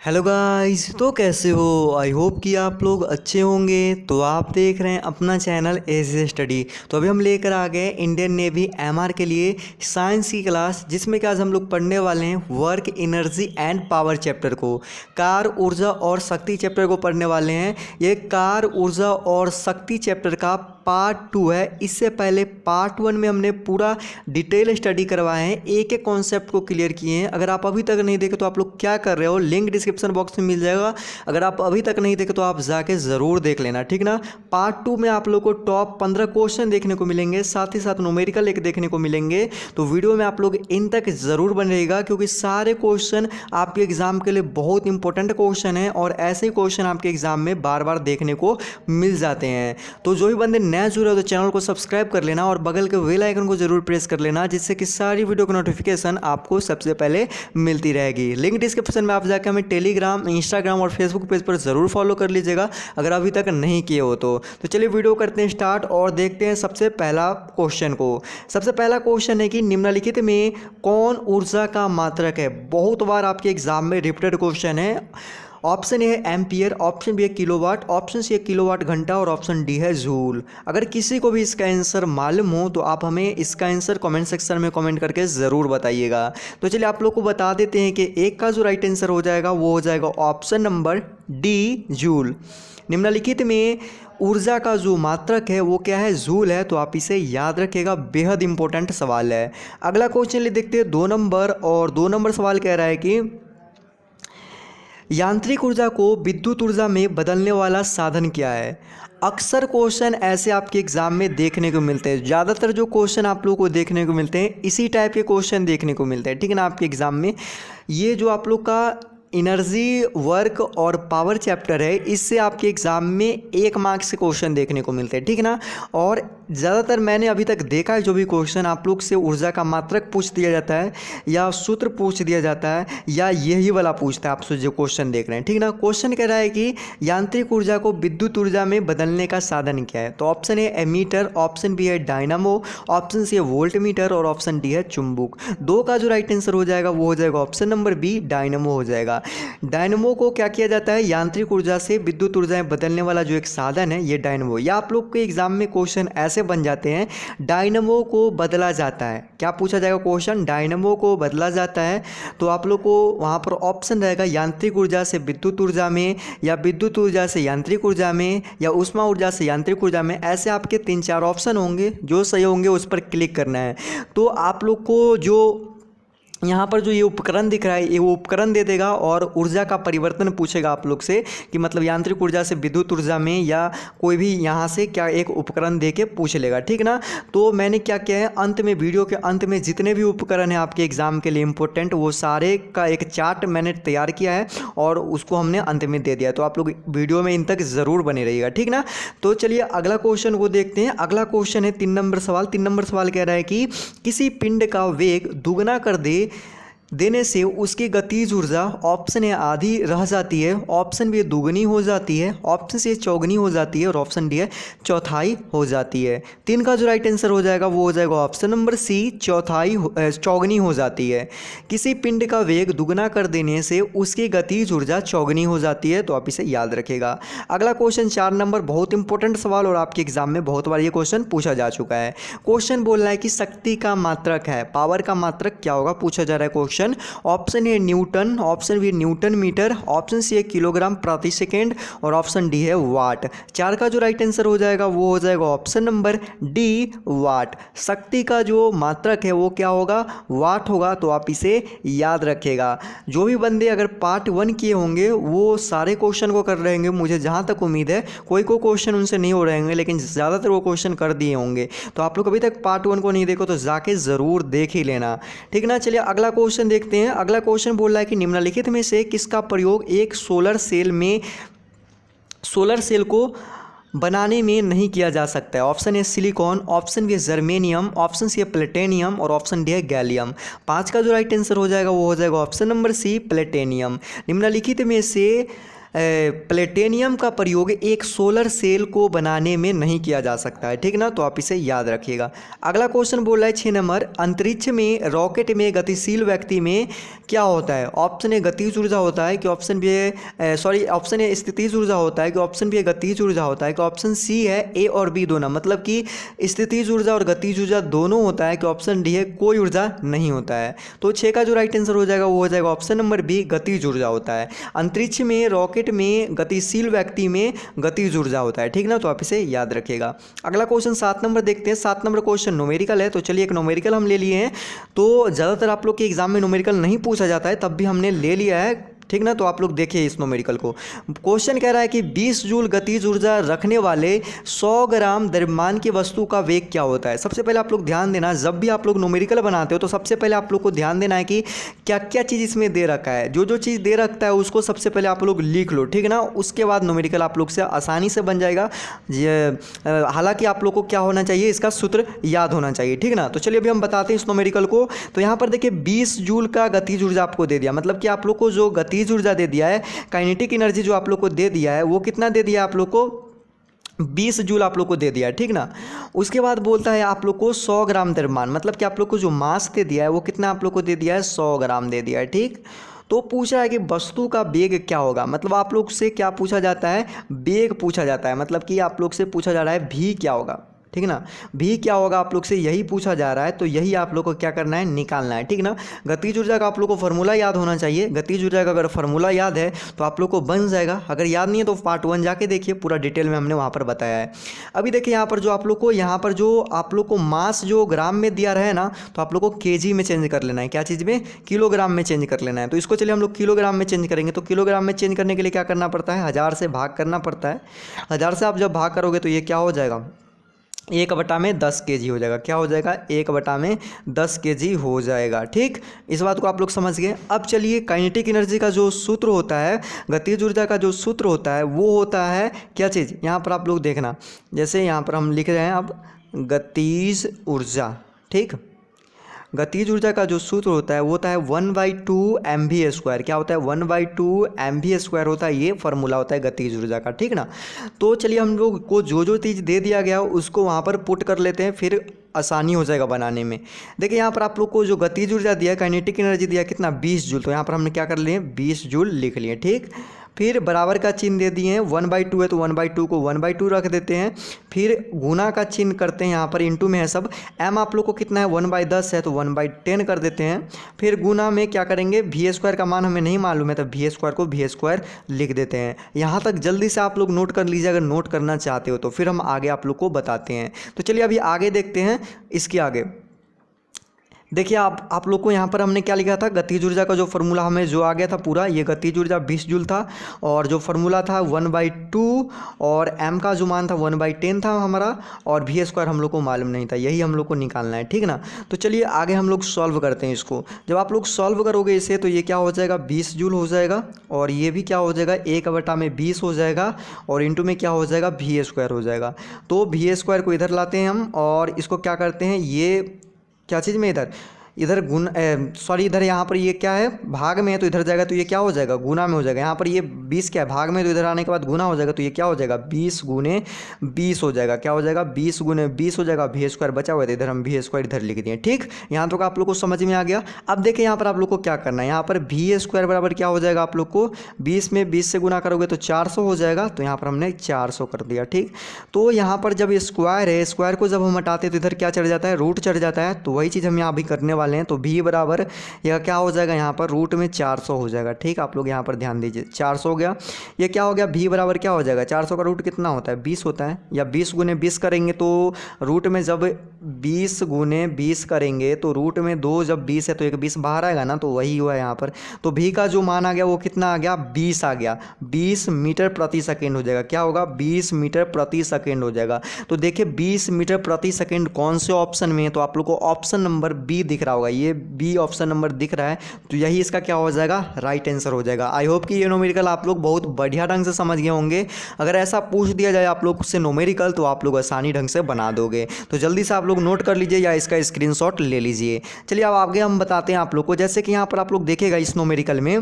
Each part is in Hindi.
हेलो गाइस, तो कैसे हो। आई होप कि आप लोग अच्छे होंगे। तो आप देख रहे हैं अपना चैनल एज स्टडी। तो अभी हम लेकर आ गए इंडियन नेवी एमआर के लिए साइंस की क्लास, जिसमें कि आज हम लोग पढ़ने वाले हैं work energy and power chapter को। कार, ऊर्जा और शक्ति चैप्टर को पढ़ने वाले हैं। ये कार, ऊर्जा और शक्ति चैप्टर का पार्ट 2 है। इससे पहले पार्ट 1 में हमने पूरा डिटेल स्टडी करवाए हैं, एक एक कॉन्सेप्ट को क्लियर किए हैं। अगर आप अभी तक नहीं देखे तो आप लोग क्या कर रहे हो, लिंक डिस्क्रिप्शन बॉक्स में मिल जाएगा। अगर आप अभी तक नहीं देखे तो आप जाके ज़रूर देख लेना, ठीक ना। पार्ट 2 में आप लोग को टॉप 15 क्वेश्चन देखने को मिलेंगे, साथ ही साथ न्यूमेरिकल एक देखने को मिलेंगे। तो वीडियो में आप लोग इन तक ज़रूर बनेगा, क्योंकि सारे क्वेश्चन आपके एग्जाम के लिए बहुत इंपॉर्टेंट क्वेश्चन हैं और ऐसे क्वेश्चन आपके एग्जाम में बार बार देखने को मिल जाते हैं। तो जो भी बंदे नया जुड़े हो तो चैनल को सब्सक्राइब कर लेना और बगल के बेल आइकन को जरूर प्रेस कर लेना, जिससे कि सारी वीडियो की नोटिफिकेशन आपको सबसे पहले मिलती रहेगी। लिंक डिस्क्रिप्शन में आप जाकर हमें टेलीग्राम, इंस्टाग्राम और फेसबुक पेज पर जरूर फॉलो कर लीजिएगा, अगर अभी तक नहीं किए हो तो चलिए वीडियो करते हैं स्टार्ट और देखते हैं सबसे पहला क्वेश्चन को। सबसे पहला क्वेश्चन है कि निम्नलिखित में कौन ऊर्जा का मात्रक है। बहुत बार आपके एग्जाम में रिपीटेड क्वेश्चन है। ऑप्शन ए है एम्पियर, ऑप्शन बी है किलोवाट, ऑप्शन सी है किलोवाट घंटा और ऑप्शन डी है जूल। अगर किसी को भी इसका आंसर मालूम हो तो आप हमें इसका आंसर कमेंट सेक्शन में कमेंट करके ज़रूर बताइएगा। तो चलिए आप लोग को बता देते हैं कि एक का जो राइट आंसर हो जाएगा वो हो जाएगा ऑप्शन नंबर डी, जूल। निम्नलिखित में ऊर्जा का जो मात्रक है वो क्या है, जूल है। तो आप इसे याद रखिएगा, बेहद इंपॉर्टेंट सवाल है। अगला क्वेश्चन ले देखते हैं 2 नंबर, और 2 नंबर सवाल कह रहा है कि यांत्रिक ऊर्जा को विद्युत ऊर्जा में बदलने वाला साधन क्या है। अक्सर क्वेश्चन ऐसे आपके एग्जाम में देखने को मिलते हैं। ज़्यादातर जो क्वेश्चन आप लोग को देखने को मिलते हैं इसी टाइप के क्वेश्चन देखने को मिलते हैं, ठीक है ना। आपके एग्जाम में ये जो आप लोग का एनर्जी, वर्क और पावर चैप्टर है, इससे आपके एग्ज़ाम में 1 मार्क्स से क्वेश्चन देखने को मिलते हैं, ठीक है ना। और ज़्यादातर मैंने अभी तक देखा है जो भी क्वेश्चन आप लोग से ऊर्जा का मात्रक पूछ दिया जाता है, या सूत्र पूछ दिया जाता है, या यही वाला पूछता है आपसे जो क्वेश्चन देख रहे हैं, ठीक ना। क्वेश्चन कह रहा है कि यांत्रिक ऊर्जा को विद्युत ऊर्जा में बदलने का साधन क्या है। तो option A ammeter, option B है डायनामो, ऑप्शन सी है वोल्ट मीटर और ऑप्शन डी है चुंबक। 2 का जो राइट आंसर हो जाएगा वो हो जाएगा ऑप्शन नंबर बी, डायनामो हो जाएगा। डायनमो को क्या किया जाता है, यांत्रिक ऊर्जा से विद्युत ऊर्जा में बदलने वाला जो एक साधन है ये डायनमो। या आप लोग के एग्जाम में क्वेश्चन ऐसे बन जाते हैं, डायनमो को बदला जाता है। क्या पूछा जाएगा क्वेश्चन, डायनमो को बदला जाता है। तो आप लोग को वहाँ पर ऑप्शन रहेगा यांत्रिक ऊर्जा से विद्युत ऊर्जा में, या विद्युत ऊर्जा से यांत्रिक ऊर्जा में, या ऊष्मा ऊर्जा से यांत्रिक ऊर्जा में। ऐसे आपके 3-4 ऑप्शन होंगे, जो सही होंगे उस पर क्लिक करना है। तो आप लोग को जो यहाँ पर जो ये उपकरण दिख रहा है, ये वो उपकरण दे देगा और ऊर्जा का परिवर्तन पूछेगा आप लोग से कि मतलब यांत्रिक ऊर्जा से विद्युत ऊर्जा में, या कोई भी यहाँ से क्या एक उपकरण दे के पूछ लेगा, ठीक ना। तो मैंने क्या किया है, अंत में, वीडियो के अंत में जितने भी उपकरण हैं आपके एग्जाम के लिए इंपॉर्टेंट, वो सारे का एक चार्ट मैंने तैयार किया है और उसको हमने अंत में दे दिया। तो आप लोग वीडियो में इन तक ज़रूर बने रहिएगा, ठीक ना। तो चलिए अगला क्वेश्चन को देखते हैं। अगला क्वेश्चन है 3 नंबर सवाल। 3 नंबर सवाल कह रहा है कि किसी पिंड का वेग दुगना कर देने से उसकी गतिज ऊर्जा ऑप्शन ए आधी रह जाती है, ऑप्शन बी दुगनी हो जाती है, ऑप्शन सी चौगुनी हो जाती है और ऑप्शन डी है चौथाई हो जाती है। 3 का जो राइट आंसर हो जाएगा वो हो जाएगा ऑप्शन नंबर सी, चौगुनी हो जाती है। किसी पिंड का वेग दुगना कर देने से उसकी गतिज ऊर्जा चौगुनी हो जाती है। तो आप इसे याद रखेगा। अगला क्वेश्चन 4 नंबर, बहुत इंपॉर्टेंट सवाल और आपके एग्जाम में बहुत बार ये क्वेश्चन पूछा जा चुका है। क्वेश्चन बोल रहा है कि शक्ति का मात्रक है, पावर का मात्रक क्या होगा, पूछा जा रहा है question. Option A newton, option B newton metre, option C है किलोग्राम प्रति सेकेंड और ऑप्शन डी है वाट। 4 का जो राइट आंसर हो जाएगा वो हो जाएगा ऑप्शन नंबर डी, वाट। शक्ति का जो मात्रक है वो क्या होगा, वाट होगा। तो आप इसे याद रखिएगा। जो भी बंदे अगर पार्ट 1 किए होंगे वो सारे क्वेश्चन को कर रहे होंगे, मुझे जहाँ तक उम्मीद है। कोई क्वेश्चन उनसे नहीं हो रहे होंगे, लेकिन ज़्यादातर वो क्वेश्चन कर दिए होंगे। तो आप लोग अभी तक पार्ट 1 को नहीं देखो तो जाके ज़रूर देख ही लेना, ठीक ना। चलिए अगला क्वेश्चन देखते हैं। अगला क्वेश्चन बोल रहा है कि निम्नलिखित में से किसका प्रयोग एक सोलर सेल को बनाने में नहीं किया जा सकता है। Option A silicon, option B है जर्मेनियम, ऑप्शन सी है प्लेटेनियम और ऑप्शन डी है गैलियम। 5 का जो राइट आंसर हो जाएगा वो हो जाएगा ऑप्शन नंबर सी, प्लेटेनियम। निम्नलिखित में से प्लेटिनियम का प्रयोग एक सोलर सेल को बनाने में नहीं किया जा सकता है, ठीक ना, तो आप इसे याद रखिएगा। अगला क्वेश्चन बोल रहा है 6 नंबर, अंतरिक्ष में रॉकेट में गतिशील व्यक्ति में क्या होता है? ऑप्शन ए गतिज ऊर्जा होता है कि ऑप्शन बी है ऑप्शन ए स्थितिज ऊर्जा होता है कि ऑप्शन बी है गतिज ऊर्जा होता है कि ऑप्शन सी है ए और बी दोनों, मतलब कि स्थितिज ऊर्जा और गतिज ऊर्जा दोनों होता है कि ऑप्शन डी है कोई ऊर्जा नहीं होता है। तो 6 का जो राइट आंसर हो जाएगा वो हो जाएगा ऑप्शन नंबर बी गतिज ऊर्जा होता है। अंतरिक्ष में रॉकेट में गतिशील व्यक्ति में गतिज ऊर्जा होता है, ठीक ना, तो आप इसे याद रखिएगा। अगला क्वेश्चन 7 नंबर देखते हैं। 7 नंबर क्वेश्चन न्यूमेरिकल है, तो चलिए एक न्यूमेरिकल हम ले लिए हैं। तो ज़्यादातर आप लोग के एग्जाम में न्यूमेरिकल नहीं पूछा जाता है, तब भी हमने ले लिया है, ठीक ना, तो आप लोग देखिए इस न्यूमेरिकल को। क्वेश्चन कह रहा है कि 20 जूल गतिज ऊर्जा रखने वाले 100 ग्राम द्रव्यमान की वस्तु का वेग क्या होता है? सबसे पहले आप लोग ध्यान देना, जब भी आप लोग न्यूमेरिकल बनाते हो तो सबसे पहले आप लोग को ध्यान देना है कि क्या क्या चीज़ इसमें दे रखा है। जो जो चीज़ दे रखता है उसको सबसे पहले आप लोग लिख लो, ठीक ना, उसके बाद न्यूमेरिकल आप लोग से आसानी से बन जाएगा। हालांकि आप लोग को क्या होना चाहिए, इसका सूत्र याद होना चाहिए, ठीक ना। तो चलिए अभी हम बताते हैं इस न्यूमेरिकल को। तो यहाँ पर देखिए 20 जूल का गतिज ऊर्जा आपको दे दिया, मतलब कि आप लोग को जो गतिज ऊर्जा दे दिया है, काइनेटिक एनर्जी जो आप लोग को दे दिया है, वो कितना दे दिया आप लोग को? 20 जूल आप लोग को दे दिया है, ठीक ना। उसके बाद बोलता है आप लोग को 100 ग्राम द्रव्यमान, मतलब कि आप लोग को जो मास दे दिया है वो कितना आप लोग को दे दिया है? 100 ग्राम दे दिया है, ठीक। तो पूछ रहा है कि वस्तु का वेग क्या होगा, मतलब आप लोग से क्या पूछा जाता है? वेग पूछा जाता है, मतलब कि आप लोग से पूछा जा रहा है भी क्या होगा, ठीक ना, भी क्या होगा आप लोग से यही पूछा जा रहा है। तो यही आप लोग को क्या करना है, निकालना है, ठीक ना। गतिज ऊर्जा का आप लोग को फार्मूला याद होना चाहिए। गतिज ऊर्जा का अगर फार्मूला याद है तो आप लोग को बन जाएगा, अगर याद नहीं है तो पार्ट 1 जाके देखिए, पूरा डिटेल में हमने वहाँ पर बताया है। अभी देखिए यहाँ पर जो आप लोग को आप लोग को मास जो ग्राम में दिया रहे ना, तो आप लोग को केजी में चेंज कर लेना है। क्या चीज़ में? किलोग्राम में चेंज कर लेना है। तो इसको चलिए हम लोग किलोग्राम में चेंज करेंगे। तो किलोग्राम में चेंज करने के लिए क्या करना पड़ता है? 1000 से भाग करना पड़ता है। 1000 से आप जब भाग करोगे तो ये क्या हो जाएगा? 1/10 kg हो जाएगा। क्या हो जाएगा? 1/10 kg हो जाएगा, ठीक। इस बात को आप लोग समझ गए। अब चलिए काइनेटिक एनर्जी का जो सूत्र होता है, गतिज ऊर्जा का जो सूत्र होता है, वो होता है क्या चीज़? यहाँ पर आप लोग देखना, जैसे यहाँ पर हम लिख रहे हैं अब गतिज ऊर्जा, ठीक। गतिज ऊर्जा का जो सूत्र होता है वो होता है 1/2 mv²। क्या होता है? 1/2 mv² होता है, ये फार्मूला होता है गतिज ऊर्जा का, ठीक ना। तो चलिए हम लोग को जो जो चीज़ दे दिया गया उसको वहाँ पर पुट कर लेते हैं, फिर आसानी हो जाएगा बनाने में। देखिए यहाँ पर आप लोग को जो गतिज ऊर्जा दिया, काइनेटिक एनर्जी दिया कितना? 20 जूल। तो यहाँ पर हमने क्या कर लिए? 20 जूल लिख लिए, ठीक। फिर बराबर का चिन्ह दे दिए हैं, 1/2 है तो 1/2 को 1/2 रख देते हैं। फिर गुना का चिन्ह करते हैं, यहाँ पर इंटू में है सब। m आप लोग को कितना है? 1/10 है तो 1/10 कर देते हैं। फिर गुना में क्या करेंगे? v² का मान हमें नहीं मालूम है तो v² को v² लिख देते हैं। यहाँ तक जल्दी से आप लोग नोट कर लीजिए, अगर नोट करना चाहते हो तो। फिर हम आगे आप लोग को बताते हैं। तो चलिए अभी आगे देखते हैं। इसके आगे देखिए आप लोग को यहाँ पर हमने क्या लिखा था? गतिज ऊर्जा का जो फार्मूला हमें जो आ गया था पूरा, ये गतिज ऊर्जा 20 जूल था, और जो फार्मूला था 1/2, और m का जो मान था 1/10 था हमारा, और v² हम लोग को मालूम नहीं था, यही हम लोग को निकालना है, ठीक ना। तो चलिए आगे हम लोग सॉल्व करते हैं इसको। जब आप लोग सॉल्व करोगे इसे तो ये क्या हो जाएगा? 20 जूल हो जाएगा, और ये भी क्या हो जाएगा? 1/20 हो जाएगा, और इंटू में क्या हो जाएगा? v² हो जाएगा। तो v² को इधर लाते हैं हम, और इसको क्या करते हैं? ये क्या चीज़ में इधर इधर यहाँ पर ये क्या है? भाग में है तो इधर जाएगा तो ये क्या हो जाएगा? गुना में हो जाएगा। यहाँ पर ये 20 क्या है? भाग में, तो इधर आने के बाद गुना हो जाएगा तो ये क्या हो जाएगा? 20 गुने 20 हो जाएगा। क्या हो जाएगा? 20 गुने 20 हो जाएगा। v² बचा हुआ है तो इधर हम v² इधर लिख दिए, ठीक। यहाँ तक आप लोग को समझ में आ गया। अब देखिए यहाँ पर आप लोग को क्या करना है। यहाँ पर v² बराबर क्या हो जाएगा आप लोग को? 20 में 20 से गुना करोगे तो 400 हो जाएगा, तो यहाँ पर हमने 400 कर दिया, ठीक। तो यहाँ पर जब स्क्वायर है, स्क्वायर को जब हम हटाते हैं तो इधर क्या चढ़ जाता है? रूट चढ़ जाता है। तो वही चीज़ हम यहाँ भी करने वाले हैं। तो v बराबर यह क्या हो जाएगा? यहाँ पर रूट में 400 हो जाएगा, ठीक। आप लोग यहाँ पर ध्यान दीजिए, 400 हो गया। ये क्या हो गया? v बराबर क्या हो जाएगा? 400 का रूट कितना होता है? 20 होता है, या 20 गुने 20 करेंगे तो रूट में जब 20 गुने 20 करेंगे तो रूट में 2 जब 20 है तो एक 20 बाहर आएगा ना, तो वही हुआ यहाँ पर। तो v का जो मान आ गया वो कितना आ गया? 20 आ गया। 20 मीटर प्रति सेकेंड हो जाएगा। क्या होगा? 20 मीटर प्रति सेकेंड हो जाएगा। तो देखिए 20 मीटर प्रति सेकेंड कौन से ऑप्शन में है? तो आप लोग को ऑप्शन नंबर बी दिख रहा होगा, ये बी ऑप्शन नंबर दिख रहा है, तो यही इसका क्या हो जाएगा? राइट आंसर हो जाएगा। आई होप कि ये न्यूमेरिकल आप लोग बहुत बढ़िया ढंग से समझ गए होंगे। अगर ऐसा पूछ दिया जाए आप लोग से न्यूमेरिकल तो आप लोग आसानी ढंग से बना दोगे। तो जल्दी से आप लोग नोट कर लीजिए या इसका स्क्रीनशॉट ले लीजिए। चलिए अब आगे हम बताते हैं आप लोग को। जैसे कि यहाँ पर आप लोग देखेगा इस न्यूमेरिकल में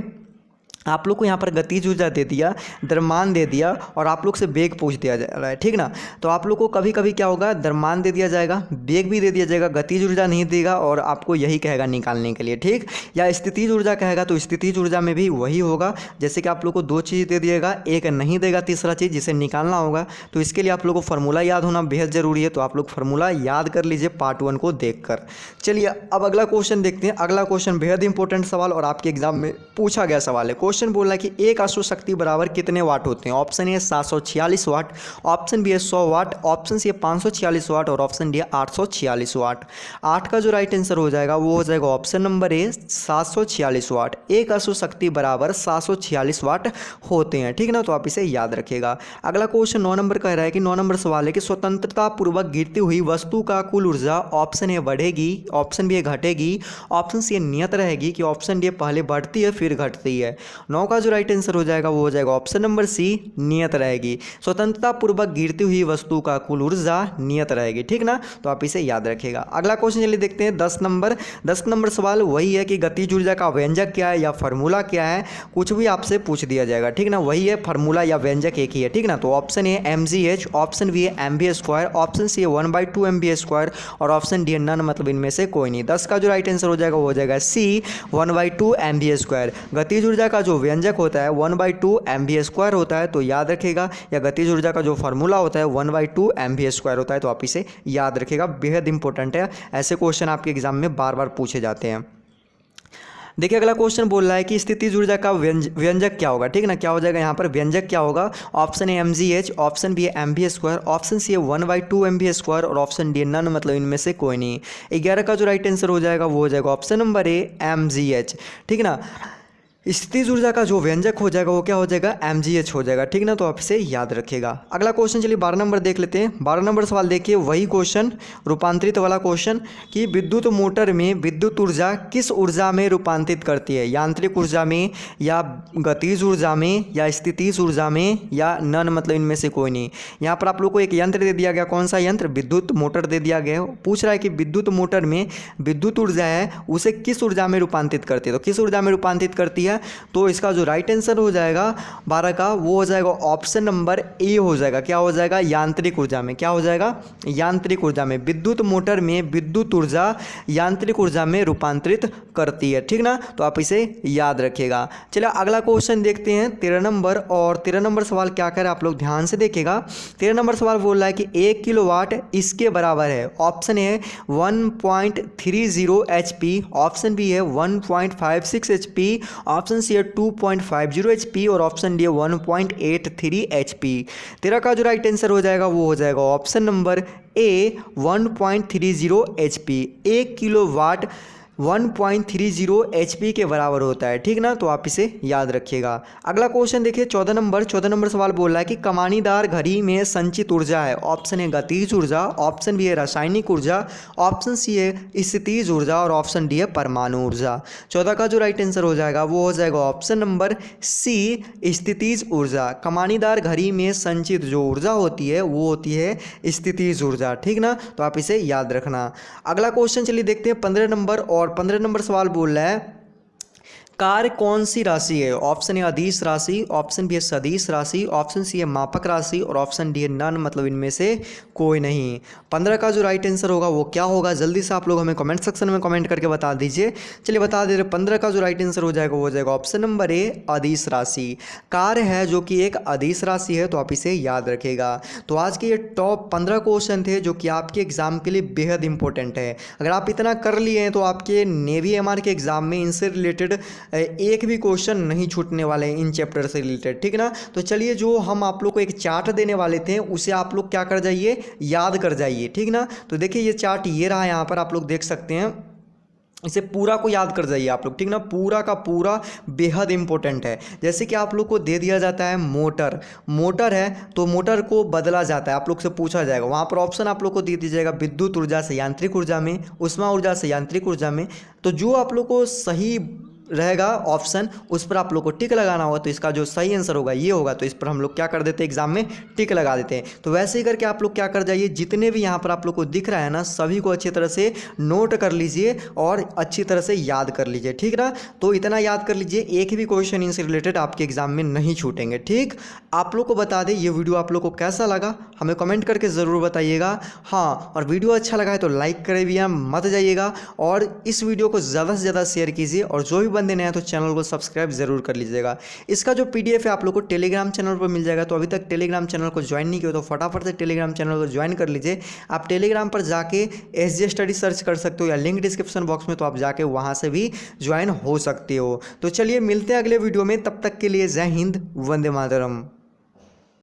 आप लोग को यहाँ पर गतिज ऊर्जा दे दिया, द्रव्यमान दे दिया और आप लोग से वेग पूछ दिया जा रहा है, ठीक ना। तो आप लोग को कभी कभी क्या होगा, द्रव्यमान दे दिया जाएगा, वेग भी दे दिया जाएगा, गतिज ऊर्जा नहीं देगा और आपको यही कहेगा निकालने के लिए, ठीक। या स्थितिज ऊर्जा कहेगा तो स्थितिज ऊर्जा में भी वही होगा। जैसे कि आप लोग को दो चीज़ दे दिएगा, एक नहीं देगा तीसरा चीज़ जिसे निकालना होगा। तो इसके लिए आप लोग को फार्मूला याद होना बेहद ज़रूरी है। तो आप लोग फार्मूला याद कर लीजिए पार्ट 1 को देखकर। चलिए अब अगला क्वेश्चन देखते हैं। अगला क्वेश्चन बेहद इंपॉर्टेंट सवाल और आपके एग्जाम में पूछा गया सवाल है। क्वेश्चन बोल रहा है कि एक अश्व शक्ति बराबर कितने वाट होते हैं। Option A 746 watt, option B है 100 वाट, ऑप्शन सी है 546 वाट और ऑप्शन डी है 846 वाट। 8 का जो राइट आंसर हो जाएगा वो हो जाएगा ऑप्शन नंबर ए 746 वाट। एक अश्व शक्ति बराबर 746 वाट होते हैं, ठीक ना। तो आप इसे याद रखिएगा। अगला क्वेश्चन 9 नंबर कह रहा है कि 9 नंबर सवाल है कि स्वतंत्रता पूर्वक गिरती हुई वस्तु का कुल ऊर्जा ऑप्शन ए बढ़ेगी, ऑप्शन बी घटेगी, ऑप्शन सी नियत रहेगी कि ऑप्शन डी पहले बढ़ती है फिर घटती है। 9 का जो राइट आंसर हो जाएगा वो हो जाएगा ऑप्शन नंबर सी नियत रहेगी। स्वतंत्रता पूर्वक गिरती हुई वस्तु का कुल ऊर्जा नियत रहेगी, ठीक ना। तो आप इसे याद रखिएगा। अगला क्वेश्चन चलिए देखते हैं 10 नंबर सवाल वही है कि गतिज ऊर्जा का व्यंजक क्या है या फार्मूला क्या है, कुछ भी आपसे पूछ दिया जाएगा, ठीक ना। वही है, फार्मूला या व्यंजक एक ही है, ठीक ना। तो option A mgh, option B है mv², ऑप्शन सी है 1/2 mv² और ऑप्शन डी है नन, मतलब इनमें से कोई नहीं। 10 का जो राइट आंसर हो जाएगा वो हो जाएगा सी 1/2 mv²। गतिज ऊर्जा का जो व्यंजक होता है 1/2 mv² होता है, तो याद रखिएगा। या गतिज ऊर्जा का जो फार्मूला होता है 1/2 mv² होता है, तो आप इसे याद रखिएगा, बेहद इंपॉर्टेंट है। ऐसे क्वेश्चन आपके एग्जाम में बार बार पूछे जाते हैं। देखिए अगला क्वेश्चन बोल रहा है कि स्थितिज ऊर्जा का व्यंजक क्या होगा, ठीक ना। क्या हो जाएगा यहाँ पर, व्यंजक क्या होगा। Option A mgh, option B है mv², ऑप्शन सी है 1/2 mv² और ऑप्शन डी नन, मतलब इनमें से कोई नहीं। 11 का जो राइट आंसर हो जाएगा वो हो जाएगा ऑप्शन नंबर ए mgh, ठीक ना। स्थितिज ऊर्जा का जो व्यंजक हो जाएगा वो क्या हो जाएगा, mgh हो जाएगा, ठीक ना। तो आप इसे याद रखिएगा। अगला क्वेश्चन चलिए 12 नंबर देख लेते हैं। 12 नंबर सवाल देखिए, वही क्वेश्चन रूपांतरित वाला क्वेश्चन कि विद्युत मोटर में विद्युत ऊर्जा किस ऊर्जा में रूपांतरित करती है, यांत्रिक ऊर्जा में या गतिज ऊर्जा में या स्थितिज ऊर्जा में या नन, मतलब इनमें से कोई नहीं। यहाँ पर आप लोग को एक यंत्र दे दिया गया, कौन सा यंत्र, विद्युत मोटर दे दिया गया। पूछ रहा है कि विद्युत मोटर में विद्युत ऊर्जा है उसे किस ऊर्जा में रूपांतरित करती है, तो किस ऊर्जा में रूपांतरित करती है। तो इसका जो राइट आंसर हो जाएगा 12 का वो हो जाएगा ऑप्शन नंबर ए हो जाएगा। क्या हो जाएगा, यांत्रिक ऊर्जा में। क्या हो जाएगा, यांत्रिक ऊर्जा में। विद्युत मोटर में विद्युत ऊर्जा यांत्रिक ऊर्जा में रूपांतरित करती है, ठीक ना। तो आप इसे याद रखिएगा। चलिए अगला क्वेश्चन देखते हैं 13 नंबर। और 13 नंबर सवाल क्या कर रहा है, आप लोग ध्यान से देखिएगा। 13 नंबर सवाल बोल रहा है कि 1 किलोवाट इसके बराबर है। Option A 1.30 HP, option B है 1.56 HP, ऑप्शन सी है 2.50 HP और ऑप्शन डी है 1.83 HP। 13 का जो राइट आंसर हो जाएगा वो हो जाएगा option number A 1.30 HP। 1 kilowatt 1.30 HP के बराबर होता है, ठीक ना। तो आप इसे याद रखिएगा। अगला क्वेश्चन देखिए 14 नंबर सवाल बोल रहा है कि कमानीदार घड़ी में संचित ऊर्जा है। ऑप्शन ए गतिज ऊर्जा, ऑप्शन बी है रासायनिक ऊर्जा, ऑप्शन सी है स्थितिज ऊर्जा और ऑप्शन डी है परमाणु ऊर्जा। 14 का जो राइट आंसर हो जाएगा वो हो जाएगा ऑप्शन नंबर सी स्थितिज ऊर्जा। कमानीदार घड़ी में संचित जो ऊर्जा होती है वो होती है स्थितिज ऊर्जा, ठीक ना। तो आप इसे याद रखना। अगला क्वेश्चन चलिए देखते हैं 15 नंबर। और 15 नंबर सवाल बोल रहा है कार्य कौन सी राशि है। ऑप्शन ए अदिश राशि, ऑप्शन बी है सदिश राशि, ऑप्शन सी है मापक राशि और ऑप्शन डी है नन, मतलब इनमें से कोई नहीं। 15 का जो राइट आंसर होगा वो क्या होगा, जल्दी से आप लोग हमें कमेंट सेक्शन में कमेंट करके बता दीजिए। चलिए बता दे रहे 15 का जो राइट आंसर हो जाएगा वो हो जाएगा ऑप्शन नंबर ए अदिश राशि। कार्य है जो कि एक अदिश राशि है, तो आप इसे याद रखिएगा। तो आज के ये टॉप 15 क्वेश्चन थे जो कि आपके एग्जाम के लिए बेहद इंपॉर्टेंट है। अगर आप इतना कर लिए हैं तो आपके नेवी एमआर के एग्जाम में इनसे रिलेटेड एक भी क्वेश्चन नहीं छूटने वाले हैं इन चैप्टर से रिलेटेड, ठीक ना। तो चलिए जो हम आप लोग को एक चार्ट देने वाले थे उसे आप लोग क्या कर जाइए, याद कर जाइए, ठीक ना। तो देखिए ये चार्ट ये रहा, यहाँ पर आप लोग देख सकते हैं। इसे पूरा को याद कर जाइए आप लोग, ठीक ना। पूरा का पूरा बेहद इंपॉर्टेंट है। जैसे कि आप लोग को दे दिया जाता है मोटर है तो मोटर को बदला जाता है, आप लोग से पूछा जाएगा। वहाँ पर ऑप्शन आप लोग को दे दीजिएगा विद्युत ऊर्जा से यांत्रिक ऊर्जा में, ऊष्मा ऊर्जा से यांत्रिक ऊर्जा में। तो जो आप लोग को सही रहेगा ऑप्शन, उस पर आप लोग को टिक लगाना होगा। तो इसका जो सही आंसर होगा ये होगा, तो इस पर हम लोग क्या कर देते हैं, एग्जाम में टिक लगा देते हैं। तो वैसे ही करके आप लोग क्या कर जाइए, जितने भी यहाँ पर आप लोग को दिख रहा है ना, सभी को अच्छी तरह से नोट कर लीजिए और अच्छी तरह से याद कर लीजिए, ठीक ना। तो इतना याद कर लीजिए, एक भी क्वेश्चन इनसे रिलेटेड आपके एग्जाम में नहीं छूटेंगे, ठीक। आप लोग को बता दें, ये वीडियो आप लोग को कैसा लगा हमें कमेंट करके ज़रूर बताइएगा। हाँ, और वीडियो अच्छा लगा है तो लाइक करे भी मत जाइएगा, और इस वीडियो को ज़्यादा से ज़्यादा शेयर कीजिए, और जो भी बंदे नए हैं तो चैनल को सब्सक्राइब जरूर कर लीजिएगा। इसका जो PDF है आप लोग को टेलीग्राम चैनल पर मिल जाएगा। तो अभी तक टेलीग्राम चैनल को ज्वाइन नहीं किया तो फटाफट से टेलीग्राम चैनल को ज्वाइन कर लीजिए। आप टेलीग्राम पर जाके SJ स्टडी सर्च कर सकते हो, या लिंक डिस्क्रिप्शन बॉक्स में, तो आप जाके वहाँ से भी ज्वाइन हो सकते हो। तो चलिए मिलते हैं अगले वीडियो में, तब तक के लिए जय हिंद, वंदे मातरम।